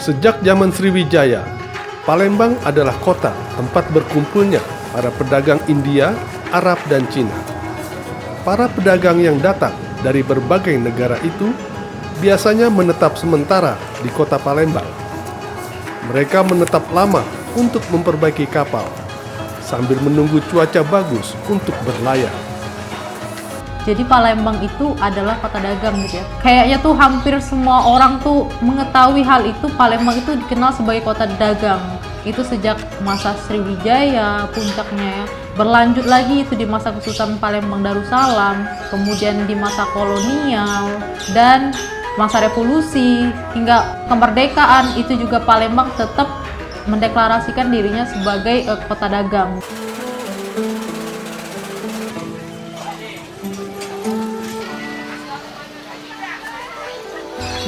Sejak zaman Sriwijaya, Palembang adalah kota tempat berkumpulnya para pedagang India, Arab, dan Cina. Para pedagang yang datang dari berbagai negara itu biasanya menetap sementara di kota Palembang. Mereka menetap lama untuk memperbaiki kapal, sambil menunggu cuaca bagus untuk berlayar. Jadi Palembang itu adalah kota dagang gitu ya. Kayaknya tuh hampir semua orang tuh mengetahui hal itu. Palembang itu dikenal sebagai kota dagang. Itu sejak masa Sriwijaya puncaknya ya. Berlanjut lagi itu di masa Kesultanan Palembang Darussalam, kemudian di masa kolonial dan masa revolusi hingga kemerdekaan itu juga Palembang tetap mendeklarasikan dirinya sebagai kota dagang.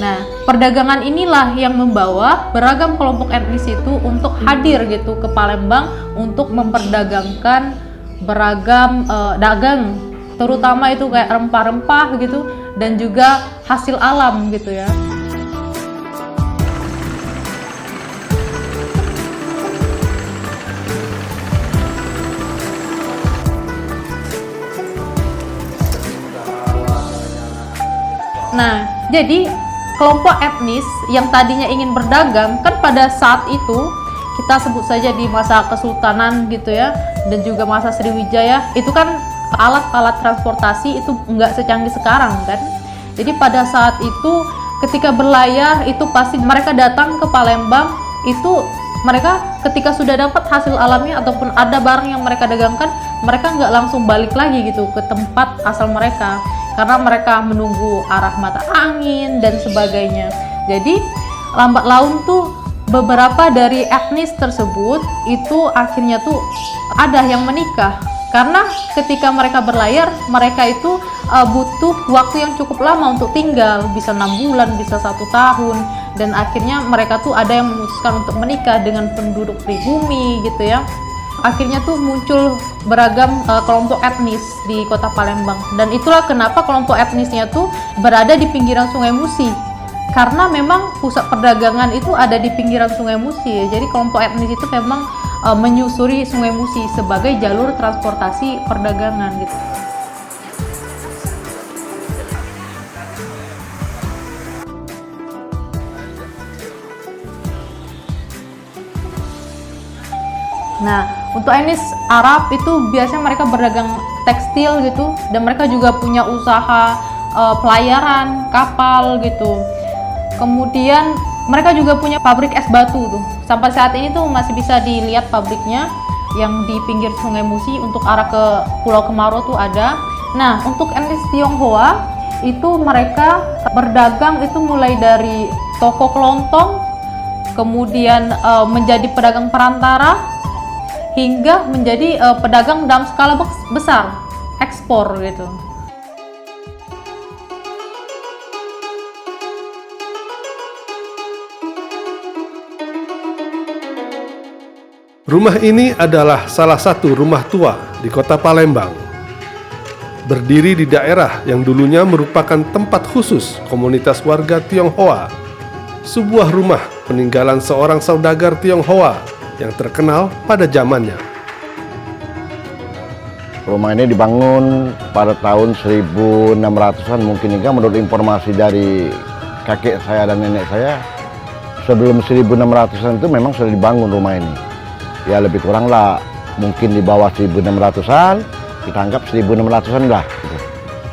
Nah, perdagangan inilah yang membawa beragam kelompok etnis itu untuk hadir gitu ke Palembang untuk memperdagangkan beragam dagang, terutama itu kayak rempah-rempah gitu dan juga hasil alam gitu ya. Nah, jadi kelompok etnis yang tadinya ingin berdagang kan pada saat itu kita sebut saja di masa Kesultanan gitu ya dan juga masa Sriwijaya itu kan alat-alat transportasi itu nggak secanggih sekarang kan. Jadi pada saat itu ketika berlayar itu pasti mereka datang ke Palembang itu mereka ketika sudah dapat hasil alamnya ataupun ada barang yang mereka dagangkan mereka nggak langsung balik lagi gitu ke tempat asal mereka. Karena mereka menunggu arah mata angin dan sebagainya. Jadi lambat laun tuh beberapa dari etnis tersebut itu akhirnya tuh ada yang menikah. Karena ketika mereka berlayar, mereka itu butuh waktu yang cukup lama untuk tinggal, bisa 6 bulan, bisa 1 tahun. Dan akhirnya mereka tuh ada yang memutuskan untuk menikah dengan penduduk pribumi gitu ya. Akhirnya tuh muncul beragam kelompok etnis di kota Palembang dan itulah kenapa kelompok etnisnya tuh berada di pinggiran Sungai Musi karena memang pusat perdagangan itu ada di pinggiran Sungai Musi ya. Jadi kelompok etnis itu memang menyusuri Sungai Musi sebagai jalur transportasi perdagangan gitu. Nah, untuk etnis Arab itu biasanya mereka berdagang tekstil gitu dan mereka juga punya usaha pelayaran kapal gitu. Kemudian mereka juga punya pabrik es batu tuh. Sampai saat ini tuh masih bisa dilihat pabriknya yang di pinggir Sungai Musi untuk arah ke Pulau Kemaro tuh ada. Nah, untuk etnis Tionghoa itu mereka berdagang itu mulai dari toko kelontong, kemudian menjadi pedagang perantara, hingga menjadi pedagang dalam skala besar, ekspor gitu. Rumah ini adalah salah satu rumah tua di kota Palembang. Berdiri di daerah yang dulunya merupakan tempat khusus komunitas warga Tionghoa. Sebuah rumah peninggalan seorang saudagar Tionghoa yang terkenal pada zamannya. Rumah ini dibangun pada tahun 1600-an mungkin juga menurut informasi dari kakek saya dan nenek saya. Sebelum 1600-an itu memang sudah dibangun rumah ini. Ya lebih kurang lah mungkin di bawah 1600-an, kita anggap 1600-an lah. Gitu.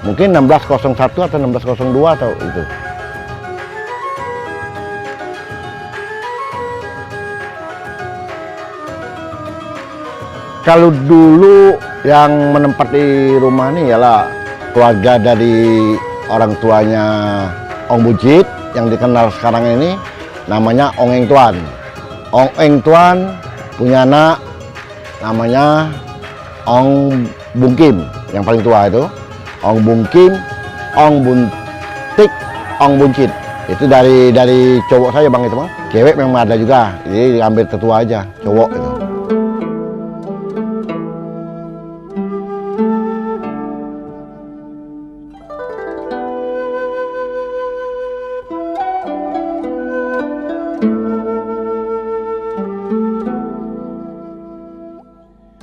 Mungkin 1601 atau 1602 atau itu. Kalau dulu yang menempati rumah ini ialah keluarga dari orang tuanya Ong Buncit yang dikenal sekarang ini namanya Ong Eng Tuan. Ong Eng Tuan punya anak namanya Ong Bungkim yang paling tua itu. Ong Bungkim, Ong Buntik, Ong Buncit. Itu dari cowok saya bang itu bang. Cewek memang ada juga, jadi diambil tetua aja cowok itu.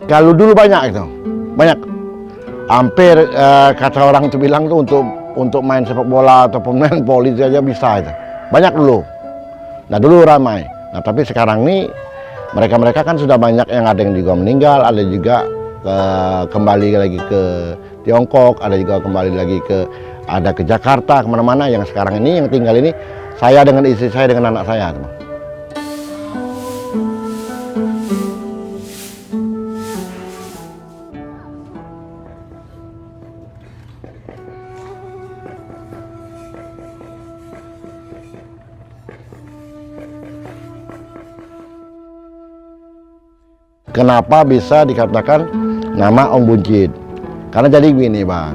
Kalau dulu banyak itu, banyak. Hampir kata orang itu bilang tuh untuk main sepak bola ataupun main voli aja bisa itu. Banyak dulu. Nah dulu ramai. Nah tapi sekarang nih mereka kan sudah banyak yang ada yang juga meninggal, ada juga kembali lagi ke Tiongkok, ada juga kembali lagi ke Jakarta, kemana-mana. Yang sekarang ini yang tinggal ini saya dengan istri saya dengan anak saya. Kenapa bisa dikatakan nama Ong Buncit? Karena jadi gini bang,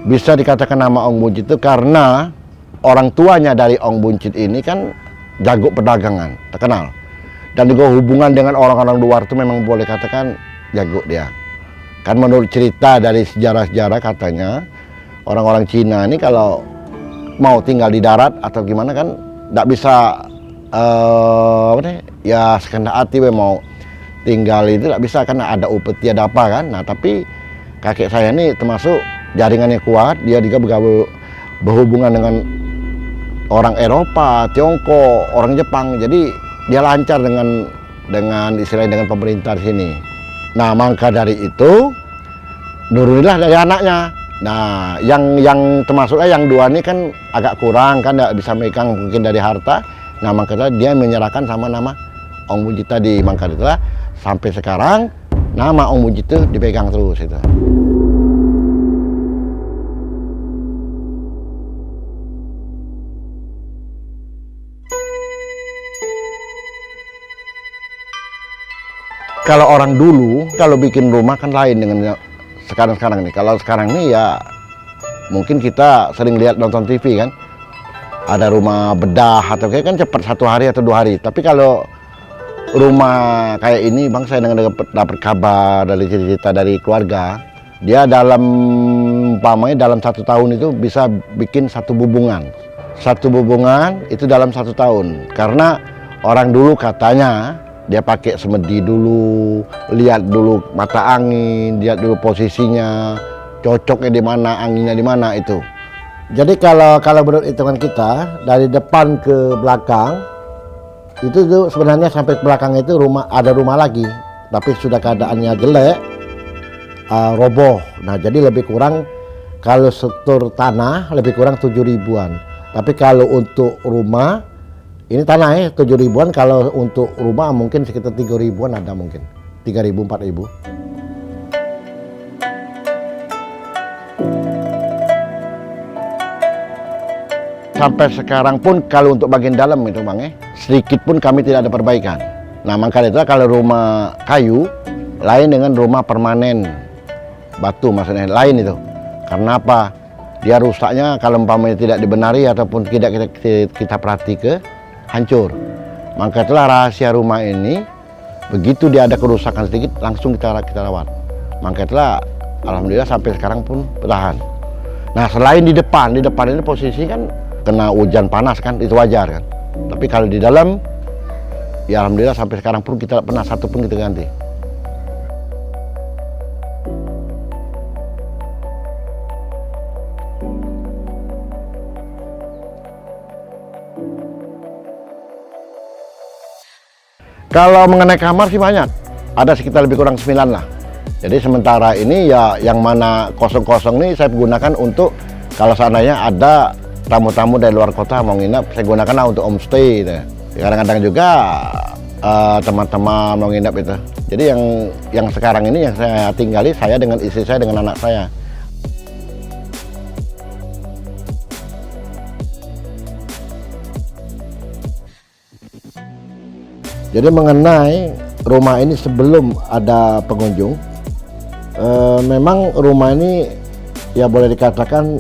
bisa dikatakan nama Ong Buncit itu karena orang tuanya dari Ong Buncit ini kan jago perdagangan, terkenal. Dan juga hubungan dengan orang-orang luar itu memang boleh katakan jago dia. Kan menurut cerita dari sejarah-sejarah katanya, orang-orang Cina ini kalau mau tinggal di darat atau gimana kan tidak bisa ya sekendak hati mau tinggal itu tidak bisa karena ada upeti ada apa kan. Nah tapi kakek saya ini termasuk jaringannya kuat, dia juga berhubungan dengan orang Eropa, Tiongkok, orang Jepang, jadi dia lancar dengan istilahnya dengan pemerintah di sini. Nah maka dari itu nurunilah dari anaknya. Nah yang termasuknya yang dua ini kan agak kurang kan, tidak bisa megang mungkin dari harta. Nah maka dia menyerahkan sama nama Ong Buncit tadi. Maka itulah sampai sekarang nama Ong Buncit itu dipegang terus itu. Kalau orang dulu kalau bikin rumah kan lain dengan sekarang nih. Kalau sekarang nih ya mungkin kita sering lihat nonton TV kan, ada rumah bedah atau kayak kan cepat 1 hari atau 2 hari. Tapi kalau rumah kayak ini bang, saya dapat kabar dari cerita dari keluarga, dia dalam umpamanya dalam 1 tahun itu bisa bikin 1 bubungan. 1 bubungan itu dalam 1 tahun, karena orang dulu katanya dia pakai semedi dulu, lihat dulu mata angin, lihat dulu posisinya, cocoknya di mana, anginnya di mana itu. Jadi kalau menurut hitungan kita dari depan ke belakang itu tuh sebenarnya sampai ke belakang itu ada rumah lagi, tapi sudah keadaannya jelek, roboh. Nah jadi lebih kurang kalau struktur tanah lebih kurang 7.000-an. Tapi kalau untuk rumah ini tanah 7.000-an, kalau untuk rumah mungkin sekitar 3.000-an ada mungkin, 3.000 4.000. Sampai sekarang pun kalau untuk bagian dalam itu bang sedikit pun kami tidak ada perbaikan. Nah maka itu kalau rumah kayu lain dengan rumah permanen batu, maksudnya lain itu. Karena apa? Dia rusaknya kalau umpamanya tidak dibenari ataupun tidak kita perhatikan hancur. Maka itulah rahasia rumah ini, begitu dia ada kerusakan sedikit langsung kita rawat. Maka itulah alhamdulillah sampai sekarang pun bertahan. Nah selain di depan ini posisi kan kena hujan panas kan, itu wajar kan. Tapi kalau di dalam ya alhamdulillah sampai sekarang pun kita tidak pernah satu pun kita ganti. Kalau mengenai kamar sih banyak, ada sekitar lebih kurang 9 lah. Jadi sementara ini ya yang mana kosong-kosong nih saya gunakan untuk kalau seandainya ada tamu-tamu dari luar kota mau nginap, saya gunakan untuk homestay. Kadang-kadang juga teman-teman mau nginep itu. Jadi yang sekarang ini yang saya tinggali, saya dengan istri saya dengan anak saya. Jadi mengenai rumah ini sebelum ada pengunjung, memang rumah ini ya boleh dikatakan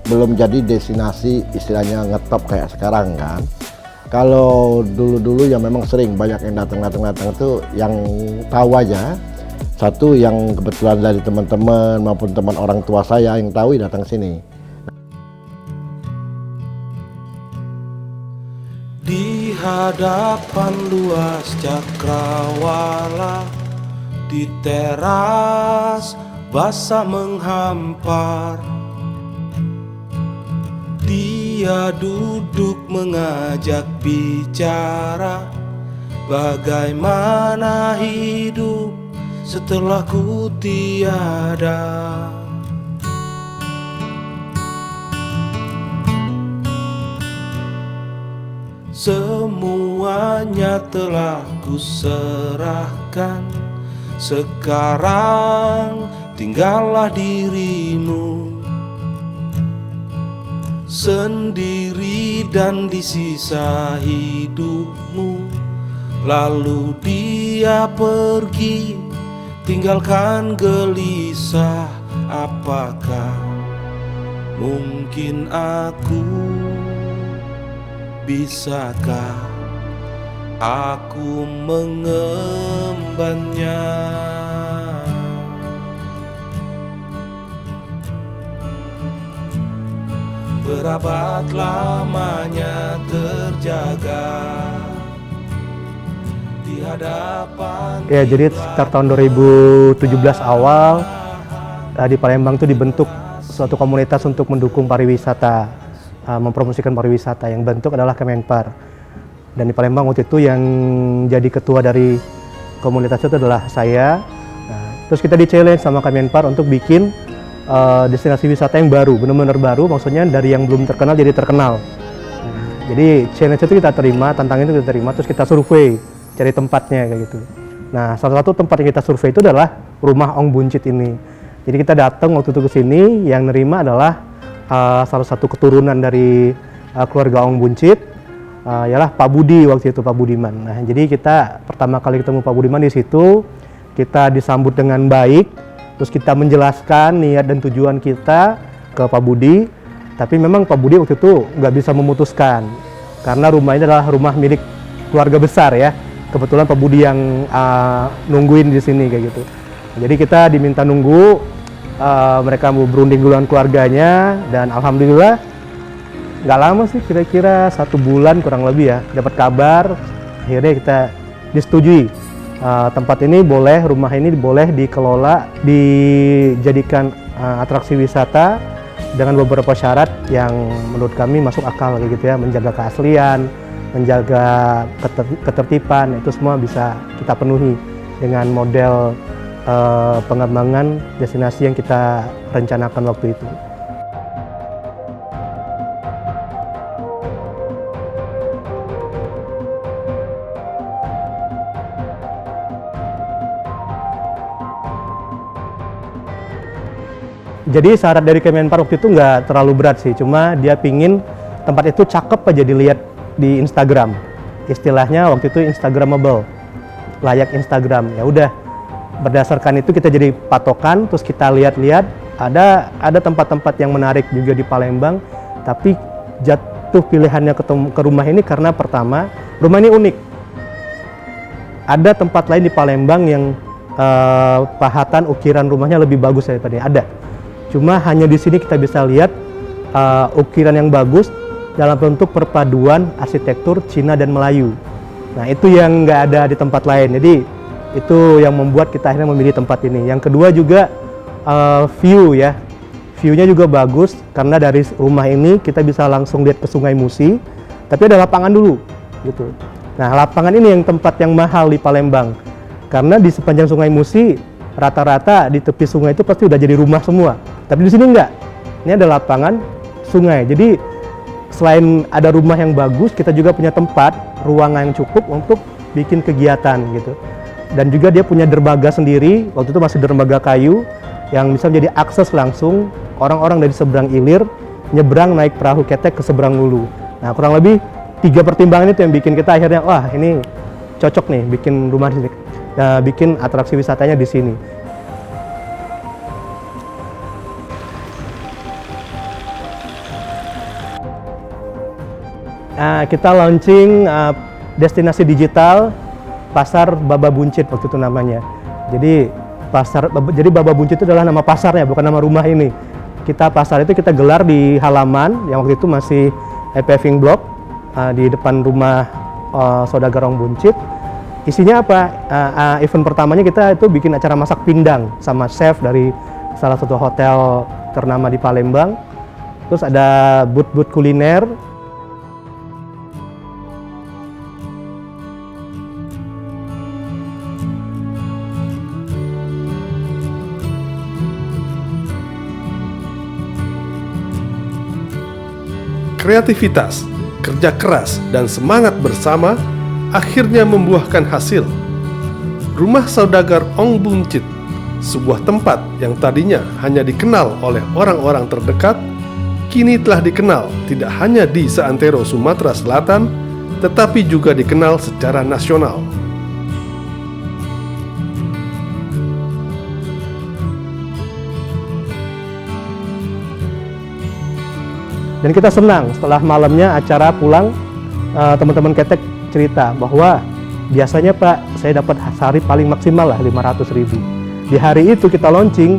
belum jadi destinasi istilahnya ngetop kayak sekarang kan. Kalau dulu-dulu ya memang sering banyak yang datang itu yang tahu aja. Satu yang kebetulan dari teman-teman maupun teman orang tua saya yang tahu datang sini. Di hadapan luas cakrawala, di teras basah menghampar, dia duduk mengajak bicara, bagaimana hidup setelah ku tiada. Semuanya telah kuserahkan, sekarang tinggallah dirimu sendiri dan di sisa hidupmu. Lalu dia pergi, tinggalkan gelisah. Apakah mungkin aku, bisakah aku mengembannya? Berabad lamanya terjaga di hadapan. Ya, jadi sekitar tahun 2017 awal di Palembang itu dibentuk suatu komunitas untuk mendukung pariwisata, mempromosikan pariwisata. Yang bentuk adalah Kemenpar. Dan di Palembang waktu itu yang jadi ketua dari komunitas itu adalah saya. Terus kita di-challenge sama Kemenpar untuk bikin destinasi wisata yang baru, benar-benar baru, maksudnya dari yang belum terkenal jadi terkenal. Jadi challenge itu kita terima, tantangan itu kita terima, terus kita survei, cari tempatnya kayak gitu. Nah, salah satu tempat yang kita survei itu adalah rumah Ong Buncit ini. Jadi kita datang waktu itu ke sini, yang nerima adalah salah satu keturunan dari keluarga Ong Buncit, ialah Pak Budi waktu itu, Pak Budiman. Nah, jadi kita pertama kali ketemu Pak Budiman di situ, kita disambut dengan baik. Terus kita menjelaskan niat dan tujuan kita ke Pak Budi, tapi memang Pak Budi waktu itu nggak bisa memutuskan karena rumah ini adalah rumah milik keluarga besar ya. Kebetulan Pak Budi yang nungguin di sini kayak gitu. Jadi kita diminta nunggu, mereka mau berunding duluan keluarganya, dan alhamdulillah nggak lama sih, kira-kira 1 bulan kurang lebih ya, dapat kabar akhirnya kita disetujui. Tempat ini boleh, rumah ini boleh dikelola, dijadikan atraksi wisata dengan beberapa syarat yang menurut kami masuk akal kayak gitu ya, menjaga keaslian, menjaga ketertiban, itu semua bisa kita penuhi dengan model pengembangan destinasi yang kita rencanakan waktu itu. Jadi syarat dari Kemenpar waktu itu nggak terlalu berat sih, cuma dia pingin tempat itu cakep aja dilihat di Instagram. Istilahnya waktu itu Instagramable, layak Instagram. Ya udah, berdasarkan itu kita jadi patokan, terus kita lihat-lihat ada tempat-tempat yang menarik juga di Palembang, tapi jatuh pilihannya ke rumah ini karena pertama, rumah ini unik. Ada tempat lain di Palembang yang pahatan ukiran rumahnya lebih bagus daripada ini, ada. Cuma hanya di sini kita bisa lihat ukiran yang bagus dalam bentuk perpaduan arsitektur Cina dan Melayu. Nah, itu yang nggak ada di tempat lain. Jadi itu yang membuat kita akhirnya memilih tempat ini. Yang kedua juga view ya. View-nya juga bagus karena dari rumah ini kita bisa langsung lihat ke Sungai Musi. Tapi ada lapangan dulu gitu. Nah, lapangan ini yang tempat yang mahal di Palembang. Karena di sepanjang Sungai Musi rata-rata di tepi sungai itu pasti udah jadi rumah semua. Tapi di sini enggak. Ini ada lapangan, sungai. Jadi selain ada rumah yang bagus, kita juga punya tempat, ruangan yang cukup untuk bikin kegiatan gitu. Dan juga dia punya dermaga sendiri, waktu itu masih dermaga kayu yang bisa menjadi akses langsung orang-orang dari seberang Ilir nyebrang naik perahu ketek ke seberang Hulu. Nah, kurang lebih 3 pertimbangan itu yang bikin kita akhirnya wah ini cocok nih bikin rumah di sini, bikin atraksi wisatanya di sini. Kita launching destinasi digital Pasar Baba Buncit waktu itu namanya. Jadi Baba Buncit itu adalah nama pasarnya, bukan nama rumah ini. Pasar itu kita gelar di halaman yang waktu itu masih paving block di depan rumah Saudagar Ong Buncit. Isinya apa? Event pertamanya kita itu bikin acara masak pindang sama chef dari salah satu hotel ternama di Palembang. Terus ada booth-booth kuliner. Kreativitas, kerja keras, dan semangat bersama akhirnya membuahkan hasil. Rumah Saudagar Ong Buncit, sebuah tempat yang tadinya hanya dikenal oleh orang-orang terdekat, kini telah dikenal tidak hanya di seantero Sumatera Selatan, tetapi juga dikenal secara nasional. Dan kita senang setelah malamnya acara pulang, teman-teman ketek cerita bahwa biasanya Pak, saya dapat sehari paling maksimal lah 500.000. Di hari itu kita launching,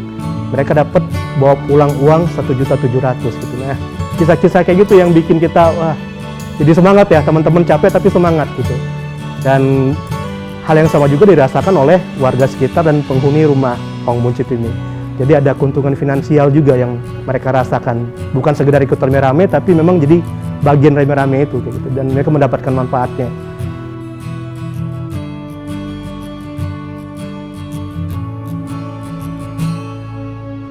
mereka dapat bawa pulang uang 1.700.000 gitu. Nah, kisah-kisah kayak gitu yang bikin kita wah, jadi semangat ya, teman-teman capek tapi semangat gitu. Dan hal yang sama juga dirasakan oleh warga sekitar dan penghuni rumah Ong Buncit ini. Jadi ada keuntungan finansial juga yang mereka rasakan, bukan sekedar ikut rame-rame, tapi memang jadi bagian rame-rame itu, kayak gitu. Dan mereka mendapatkan manfaatnya.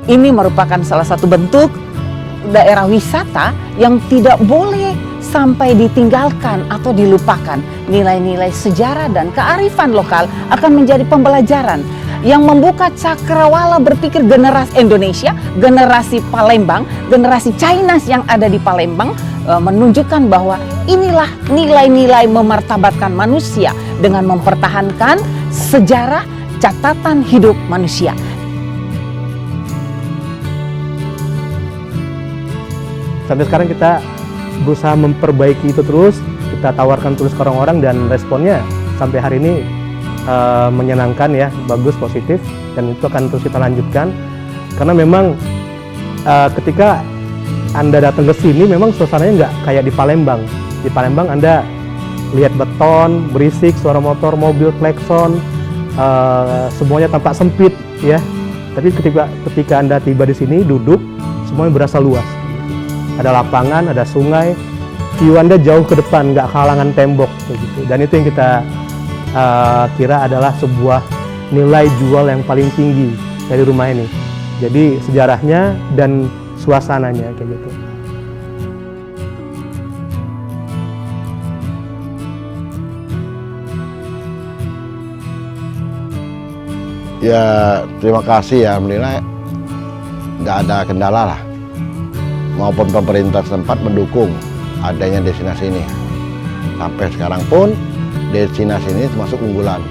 Ini merupakan salah satu bentuk daerah wisata yang tidak boleh sampai ditinggalkan atau dilupakan. Nilai-nilai sejarah dan kearifan lokal akan menjadi pembelajaran yang membuka cakrawala berpikir generasi Indonesia, generasi Palembang, generasi Chinese yang ada di Palembang, menunjukkan bahwa inilah nilai-nilai memartabatkan manusia dengan mempertahankan sejarah catatan hidup manusia. Sampai sekarang kita berusaha memperbaiki itu terus, kita tawarkan terus ke orang-orang dan responnya sampai hari ini menyenangkan ya, bagus, positif, dan itu akan terus kita lanjutkan karena memang ketika Anda datang ke sini memang suasananya nggak kayak di Palembang. Di Palembang Anda lihat beton, berisik, suara motor, mobil, klakson, semuanya tampak sempit ya. Tapi ketika Anda tiba di sini duduk, semuanya berasa luas. Ada lapangan, ada sungai, view Anda jauh ke depan, nggak kehalangan tembok gitu. Dan itu yang kita kira adalah sebuah nilai jual yang paling tinggi dari rumah ini. Jadi sejarahnya dan suasananya kayak gitu. Ya terima kasih ya, alhamdulillah nggak ada kendala lah. Maupun pemerintah setempat mendukung adanya destinasi ini. Sampai sekarang pun destinasi ini termasuk unggulan.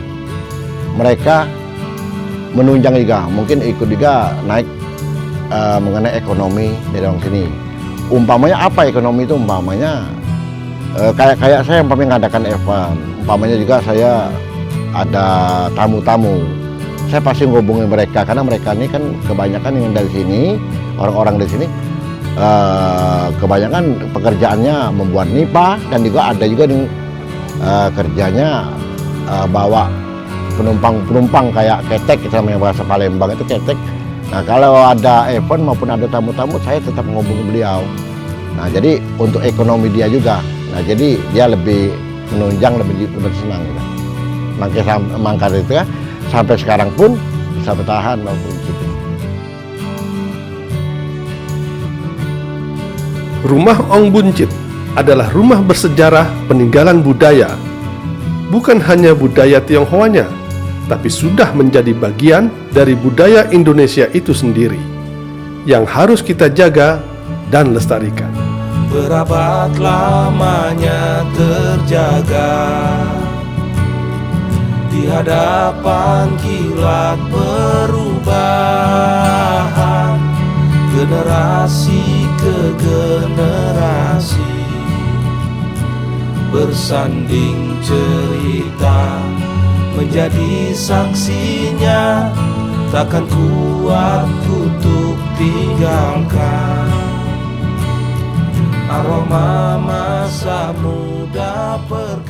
Mereka menunjang juga, mungkin ikut juga naik mengenai ekonomi dari orang sini. Umpamanya apa ekonomi itu? Umpamanya kayak saya umpamanya mengadakan event. Umpamanya juga saya ada tamu-tamu. Saya pasti menghubungi mereka karena mereka ini kan kebanyakan yang dari sini, orang-orang dari sini kebanyakan pekerjaannya membuat nipah dan juga ada juga yang kerjanya bawa penumpang kayak ketek, kita namanya bahasa Palembang itu ketek. Nah kalau ada event maupun ada tamu-tamu saya tetap menghubungi beliau. Nah jadi untuk ekonomi dia juga, nah jadi dia lebih menunjang, lebih senang gitu. Makanya itu ya sampai sekarang pun bisa bertahan maupun gitu. Rumah Ong Buncit adalah rumah bersejarah peninggalan budaya. bukan hanya budaya Tionghoanya, tapi sudah menjadi bagian dari budaya Indonesia itu sendiri, yang harus kita jaga dan lestarikan. Berabad lamanya terjaga di hadapan kilat perubahan, generasi ke generasi bersanding cerita, menjadi saksinya, takkan kuat kutuk tinggalkan. Aroma masa muda perkasa